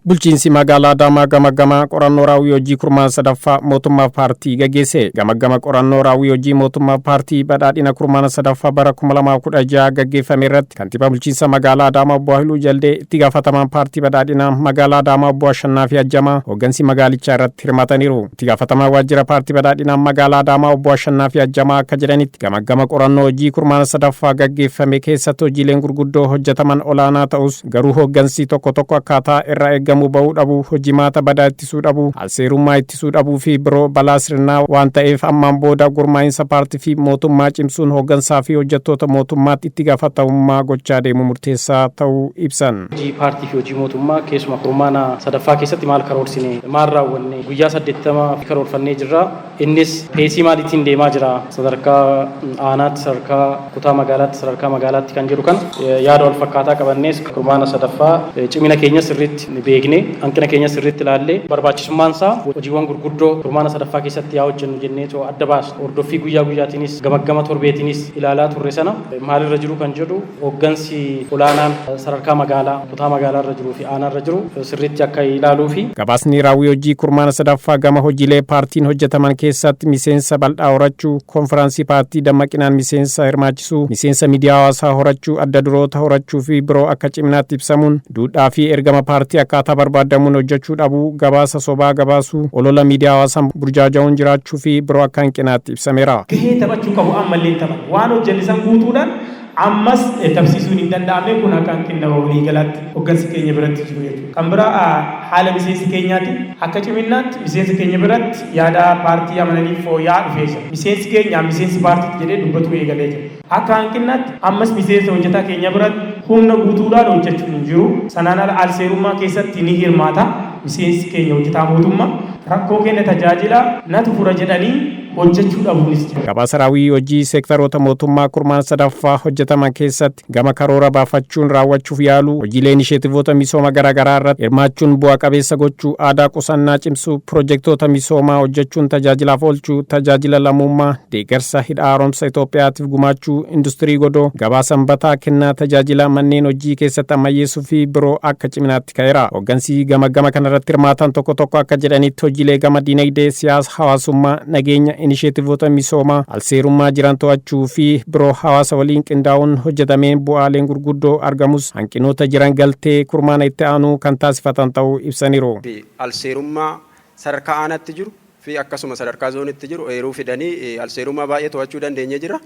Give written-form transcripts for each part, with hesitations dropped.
Bulchiinsi magaalaa Adaamaa gama qorannoo raawwii hojii kurmaana sadaffaa mootummaa paartii gaggeesse. Gama qorannoo raawwii hojii mootummaa paartii badhaadhina kurmaana sadaffaa bara 2016 gaggeeffame irratti kantiibaa bulchiinsa magaalaa Adaamaa Obbo Haayiluu Jaldee, itti gaafatamaan paartii badhaadhina magaalaa Adaamaa Obbo Ashannaa fi Ajjamaa hooggansi magaalichaa irratti hirmaataniiru. Itti gaafatamaan waajjira paartii badhaadhina magaalaa Adaamaa Obbo Ashannaa fi Ajjamaa akka jedhanitti gama qorannoo hojii kurmaana sadaffaa gaggeeffame keessatti hojiileen gurguddoo hojjetaman olaanaa ta'us garuu hooggansi tokko akkaataa irraa eeggamu bahuu dhabu, hojimaata badaa ittisuu dhabu, alseerummaa ittisuu dhabuu fi biroo balaa sirnaa waan ta'eef ammaan booda gurmaa'insa paartii fi mootummaa cimsuun hooggansaa fi hojjettoota mootummaatti itti gaafatamummaa gochaa deemuu murteessaa ta'uu ibsan. Hojii paartii fi hojii mootummaa keessumaa kurmaana sadaffaa keessatti maal karoorsine, maal raawwanne, guyyaa 80 karoorfannee jirra. Innis peesii maaliitiin deemaa jira, sadarkaa aanaatti, sadarkaa kutaa magaalaatti, sadarkaa magaalaatti kan jedhu kan yaada wal fakkaataa qabannees kurmaana sadaffaa cimina keenya sirriitti beekne, hanqina keenya sirriitti ilaallee barbaachisummaan isaa hojiiwwan gurguddoo kurmaana sadaffaa keessatti yaa hojjennu jennee adda baasna. Hordoffii guyyaa guyyaatiinis gama torbeetiinis ilaalaa turre sana maalirra jiru kan jedhu hooggansi olaanaan sadarkaa magaalaa, kutaa magaalaa irra jiruu fi aanaa irra jiru sirriitti akka ilaaluu fi gabaasni raawwii hojii kurmaana sadaffaa gama hojiilee paartiin hojjetaman keessatti miseensa bal'aa horachuu, konfiraansii paartii dammaqinaan miseensa hirmaachisuu, miseensa miidiyaa hawaasaa horachuu, adda duroota horachuu fi biroo akka ciminaatti ibsamuun duudhaa fi ergama paartii akkaataa barbaadamuun hojjechuu dhabuu, gabaasa sobaa gabaasuu, olola miidiyaa hawaasaan burjaaja'uun jiraachuu fi biroo akka hanqinaatti ibsameera. Gahee taphachuu qabu ammallee tapha waan hojjennisan guutuudhaan ammas tabsiisuun hin danda'amne kun akka hanqina walii galaatti hooggansi keenya biratti jiru jechuudha. Kan biraa haala miseensi keenyaati akka ciminaatti miseensi keenya biratti yaada paartii amananii fooyya'aa dhufee jira. Miseensi keenya miseensi paartii jedhee dubbatu eegalee jira. Akka hanqinaatti ammas miseensa hojjetaa keenya biratti humna guutuudhaan hojjechuun hin jiru. Sanaan ala alseerummaa keessatti ni hirmaata. Miseensi keenya hojjetaa mootummaa rakkoo keenya tajaajila natu fura jedhanii hojjechuu dhabuunis jira. Gabaasa raawwii hojii seektaroota mootummaa kurmaana sadaffaa hojjetaman keessatti gama karoora baafachuun raawwachuuf yaalu, hojiilee inisheetivoota misooma garaagaraa irratti hirmaachuun bu'a qabeessa gochuu, aadaa qusannaa cimsuu, piroojeektoota misoomaa hojjechuun tajaajilaaf oolchuu, tajaajila lammummaa, deeggarsa hidha haaromsa Itoophiyaatiif gumaachuu, industirii godoo, gabaasa sanbataa kennaa tajaajila manneen hojii keessatti ammayyeessuu fi biroo akka ciminaatti ka'eera. Hooggansi gama kanarratti hirmaatan tokko akka jedhanitti hojiilee gama dinagdee, siyaasa, hawaasummaa, nageenya, inisheetivoota misoomaa, alseerummaa jiran to'achuu fi biroo hawaasa waliin qindaa'uun hojjetameen bu'aaleen gurguddoo argamus hanqinoota jiran galtee kurmaana itti aanu kan taasifatan ta'uu ibsaniiru. Alseerummaa sadarkaa aanaatti jiru fi akkasuma sadarkaa zoonitti jiru eeruu fidanii alseerummaa baay'ee to'achuu dandeenye jira.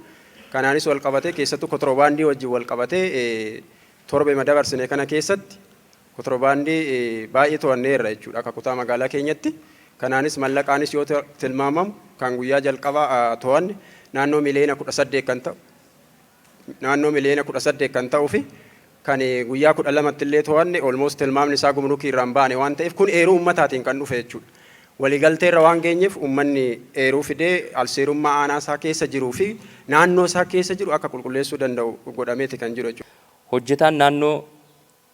Kanaanis wal qabatee keessattuu kontiroobaandii wajjin wal qabatee torbe madabarsine kana keessatti kontiroobaandii baay'ee to'anneerra jechuudha akka kutaa magaalaa keenyatti. Kanaanis mallaqaanis yoo tilmaamamu kan guyyaa jalqabaa to'anne naannoo miliyoona 18 kan ta'u, naannoo miliyoona 18 kan ta'uu fi kan guyyaa 12tti illee to'anne almost tilmaamni isaa gumrukii irraan baane waan ta'eef kun eeruu ummataatiin kan dhufe jechuudha. Waliigalteerra waan geenyeef ummanni eeruu fidee alseerummaa aanaa isaa keessa jiruu fi naannoo isaa keessa jiru akka qulqulleessuu danda'u godhameeti kan jiru jechuudha. Hojjetaan naannoo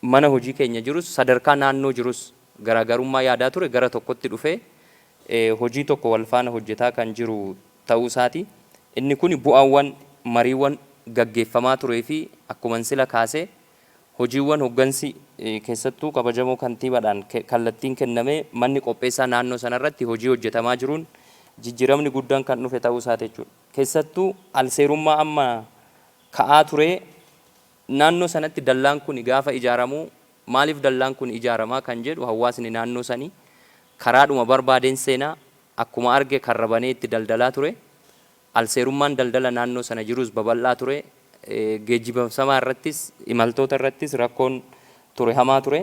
mana hojii keenya jirus sadarkaa naannoo jirus garaagarummaa yaadaa ture gara tokkotti dhufee hojii tokko wal faana hojjetaa kan jiru ta'uu isaati. Inni kun bu'aawwan mariiwwan gaggeeffamaa turee fi akkuma sila kaasee hojiiwwan hooggansi keessattuu kabajamoo kantiibaadhaan kallattiin kennamee manni qopheessaa naannoo sanarratti hojii hojjetamaa jiruun jijjiiramni guddaan kan dhufe ta'uu isaati jechuudha. Keessattuu alseerummaa amma ka'aa ture naannoo sanatti dallaan kun gaafa ijaaramu maaliif dallaan kun ijaaramaa kan jedhu hawaasni naannoo sanii karaadhuma barbaadeen seenaa akkuma arge karrabanee itti daldalaa ture. Alseerummaan daldala naannoo sana jirus babal'aa ture. Geejjibamsamaa irrattis imaltoota irrattis rakkoon ture hamaa ture.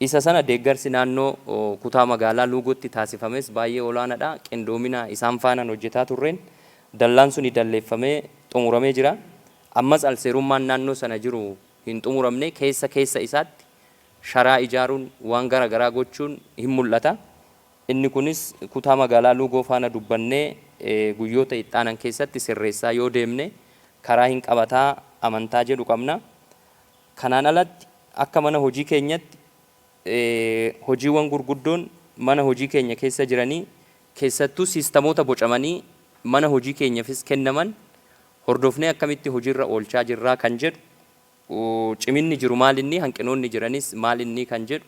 Isa sana deeggarsi naannoo kutaa magaalaa Luugotti taasifames baay'ee olaanaadha. Qindoomina isaan faanaan hojjetaa turreen dallaan suni dalleeffamee xumuramee jira. Ammas alseerummaan naannoo sana jiru hin xumuramne keessa isaatti sharaa ijaaruun waan garaagaraa gochuun hin mul'ata. Inni kunis kutaa magaalaa Luugoo faana dubbannee guyyoota ittaanan keessatti sirreessaa yoo deemne karaa hin qabataa amantaa jedhu qabna. Kanaan alatti akka mana hojii keenyatti hojiiwwan gurguddoon mana hojii keenya keessa jiranii keessattuu siistamoota bocamanii mana hojii keenyaafis kennaman hordofnee akkamitti hojiirra oolchaa jirraa kan jedhu ciminni jiru maalinni hanqinoonni jiranis maalinni kan jedhu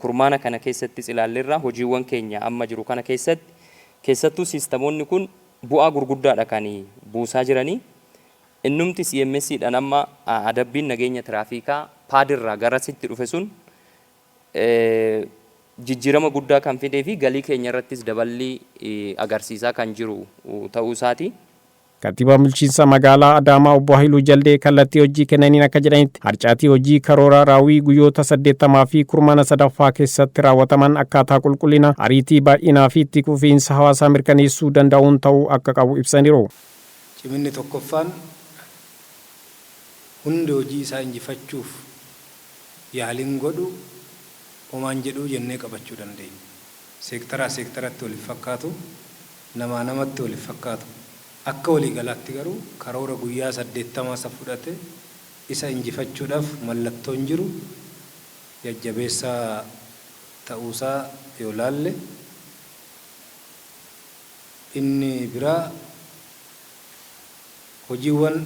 kurmaana kana keessattis ilaalleerra hojiiwwan keenya amma jiru kana keessattuu siistamoonni kun bu'aa gurguddaadha kan buusaa jiranii. Innumti CMS-dhaan amma adabbiin nageenya tiraafikaa paadirraa garasitti dhufe sun jijjiirama guddaa kan fidee fi galii keenya irrattis daballii agarsiisaa kan jiru ta'uu isaati. Kantiibaan bulchiinsa magaalaa Adaamaa obbo Haayiluu Jaldee kallattii hojii kennaniin akka jedhanitti harcaatii hojii karoora raawwii guyyoota 80 fi kurmaana sadaffaa keessatti raawwataman akkaataa qulqullina, ariitii baay'inaa fi itti fufiinsa hawaasaa mirkaneessuu danda'uun ta'uu akka qabu ibsaniiru. Ciminni tokkoffaan hundi hojii isaa injifachuuf yaaliin godhu homaan jedhuu jennee qabachuu dandeenya. Seektaratti waliif fakkaatu, namaa namatti waliif fakkaatu. Akka waliigalaatti garuu karoora guyyaa 80 fudhate isa injifachuudhaaf mallattoon jiru jajjabeessaa ta'uusaa yoo laalle, inni biraa hojiiwwan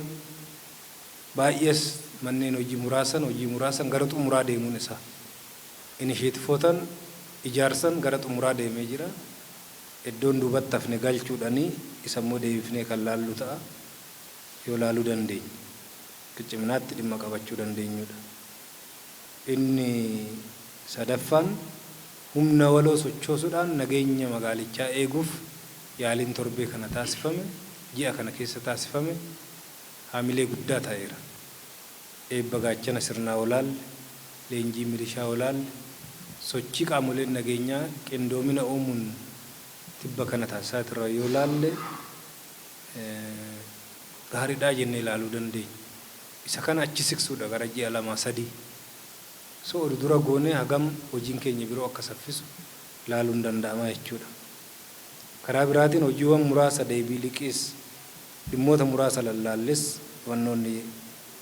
baay'ees manneen hojii muraasan gara xumuraa deemuun isaa, inisheetifootaan ijaarsan gara xumuraa deemee jira. Iddoon duubatti hafne galchuudhaanii isa immoo deebifnee kan laallu ta'a yoo laaluu dandeenya. Ciminaatti dhimma qabachuu dandeenyudha. Inni sadaffaan humna waloo sochoosuudhaan nageenya magaalichaa eeguuf yaaliin torbee kana taasifame, ji'a kana keessa taasifame haamilee guddaa ta'eera. Eebba gaachana sirnaa olaalle, leenjii milishaa olaalle, sochii qaamoleen nageenyaa qindoomina uumuun tibba kana taasisaa turre yoo laalle gaariidhaa jennee ilaaluu dandeenya. Isa kana achi siqsuudha gara ji'a 2-3. So dura goonee hagam hojiin keenya biroo akka saffisu laaluun danda'ama jechuudha. Karaa biraatiin hojiiwwan muraasa deebii liqiis dhimmoota muraasa lallaalles wannoonni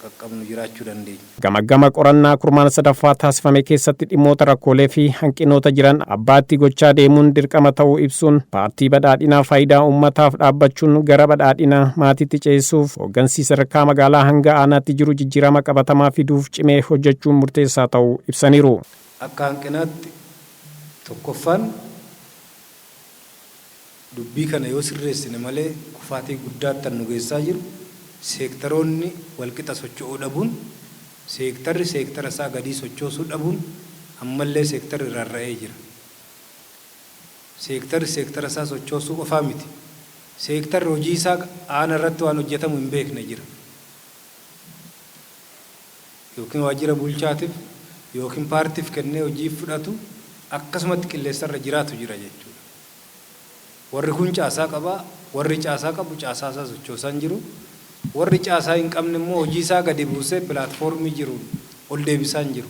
qaqqabnu jiraachuu dandeenya. Gamaggama qorannaa kurmaana sadaffaa taasifame keessatti dhimmoota rakkoolee fi hanqinoota jiran abbaatti gochaa deemuun dirqama ta'uu ibsuun paartii badhaadhinaa faayidaa uummataaf dhaabbachuun gara badhaadhina maatiitti ceessuuf hooggansi sadarkaa magaalaa hanga aanaatti jiru jijjiirama qabatamaa fiduuf cimee hojjechuun murteessaa ta'uu ibsaniiru. Akka hanqinaatti tokkoffaan dubbii kana yoo sirreessine malee kufaatii guddaatti nu geessaa jiru. Seektaroonni walqixa socho'uu dhabuun, seektarri seektara isaa gadii sochoosuu dhabuun ammallee seektarri rarra'ee jira. Seektarri seektara isaa sochoosuu qofaa miti. Seektarri hojii isaa aana irratti waan hojjetamu hin beekne jira. Yookiin waajjira bulchaatiif yookiin paartiif kennee hojii fudhatu akkasumatti qilleensarra jiraatu jira jechuudha. Warri kun caasaa qabaa, warri caasaa qabu caasaa isaa sochoosaan jiru. Warri caasaa hin qabne immoo hojii isaa gadi buusee pilaatfoormii jiruun ol deebisaan jiru.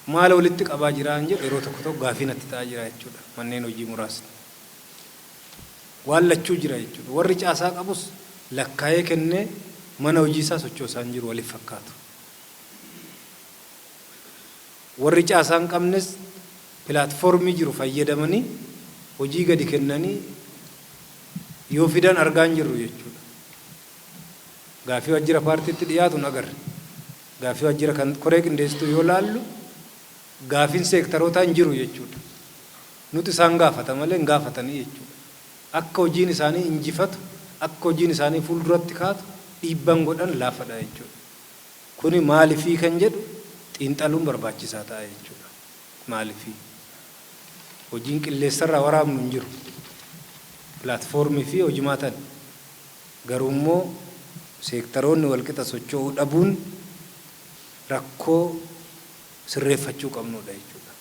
Maal walitti qabaa jiraan jedhu yeroo tokko gaafii natti ta'aa jira jechuudha. Manneen hojii muraasni waan lachuu jira jechuudha. Warri caasaa qabus lakkaa'ee kennee mana hojii isaa sochoosaan jiru waliif fakkaatu. Warri caasaa hin qabnes pilaatfoormii jiru fayyadamanii hojii gadi kennanii yoo fidan argaa hin jirru jechuudha. Gaafii waajjira paartiitti dhiyaatu agarre. Gaafii waajjira kan koree qindeessitu yoo laallu gaafiin seektarootaa hin jiru jechuudha. Nuti isaan gaafata malee hin gaafatanii jechuudha. Akka hojiin isaanii injifatu, akka hojiin isaanii fuulduratti kaatu dhiibban godhan laafadha jechuudha. Kuni maalifii kan jedhu xiinxaluun barbaachisaa ta'a jechuudha. Maalifii hojiin qilleensarraa waraabnu hin jiru. Pilaatfoormii fi hojimaatan garuu immoo seektaroonni walqixa socho'uu dhabuun rakkoo sirreeffachuu qabnudha jechuudha.